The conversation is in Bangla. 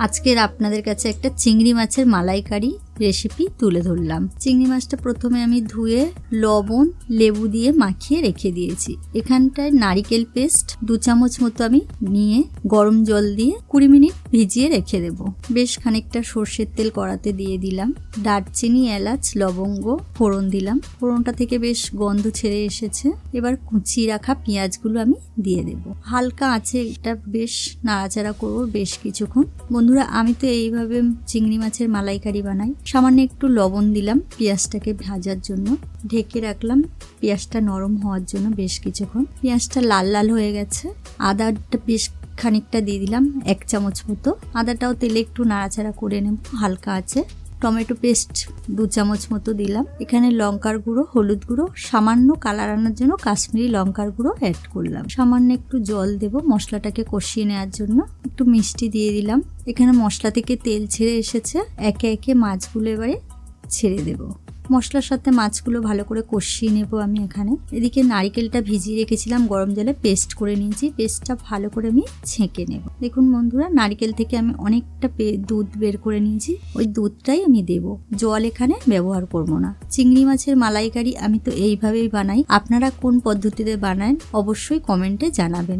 আজকের আপনাদের কাছে একটা চিংড়ি মাছের মালাইকারি রেসিপি তুলে ধরলাম। চিংড়ি মাছটা প্রথমে আমি ধুয়ে লবণ লেবু দিয়ে মাখিয়ে রেখে দিয়েছি। এখানটায় নারিকেল পেস্ট 2 চামচ মতো আমি নিয়ে গরম জল দিয়ে 20 মিনিট ভিজিয়ে রেখে দেব। বেশ খানিকটা সর্ষের তেল কড়াতে দিয়ে দিলাম, দারচিনি এলাচ লবঙ্গ ফোড়ন দিলাম। ফোড়নটা থেকে বেশ গন্ধ ছেড়ে এসেছে। এবার কুচিয়ে রাখা পেঁয়াজগুলো আমি দিয়ে দেব। হালকা আছে এটা বেশ নাড়াচাড়া করবো বেশ কিছুক্ষণ। বন্ধুরা, আমি তো এইভাবে চিংড়ি মাছের মালাইকারি বানাই। সামান্য একটু লবণ দিলাম পেঁয়াজটাকে ভাজার জন্য, ঢেকে রাখলাম পেঁয়াজটা নরম হওয়ার জন্য বেশ কিছুক্ষণ। পেঁয়াজটা লাল লাল হয়ে গেছে। আদাটা বেশ খানিকটা দিয়ে দিলাম, 1 চামচ মতো। আদাটাও তেলে একটু নাড়াচাড়া করে নেব হালকা আছে। টমেটো পেস্ট 2 চামচ মতো দিলাম। এখানে লঙ্কার গুঁড়ো, হলুদ গুঁড়ো, সামান্য কালার আনার জন্য কাশ্মীরি লঙ্কার গুঁড়ো অ্যাড করলাম। সামান্য একটু জল দেব মশলাটাকে কষিয়ে নেওয়ার জন্য। একটু মিষ্টি দিয়ে দিলাম। এখানে মশলা থেকে তেল ছেড়ে এসেছে। একে একে মাছগুলো এবারে ছেড়ে দেব। মশলার সাথে মাছগুলো ভালো করে কষিয়ে নেব আমি এখানে। এদিকে নারকেলটা ভিজিয়ে রেখেছিলাম গরম জলে, পেস্ট করে নিয়েছি। পেস্টটা ভালো করে আমি ছেঁকে নেব। দেখুন বন্ধুরা, নারকেল থেকে আমি অনেকটা দুধ বের করে নিয়েছি। ওই দুধটাই আমি দেব, জল এখানে ব্যবহার করব না। চিংড়ি মাছের মালাইকারি আমি তো এইভাবেই বানাই। আপনারা কোন পদ্ধতিতে বানান অবশ্যই কমেন্টে জানাবেন।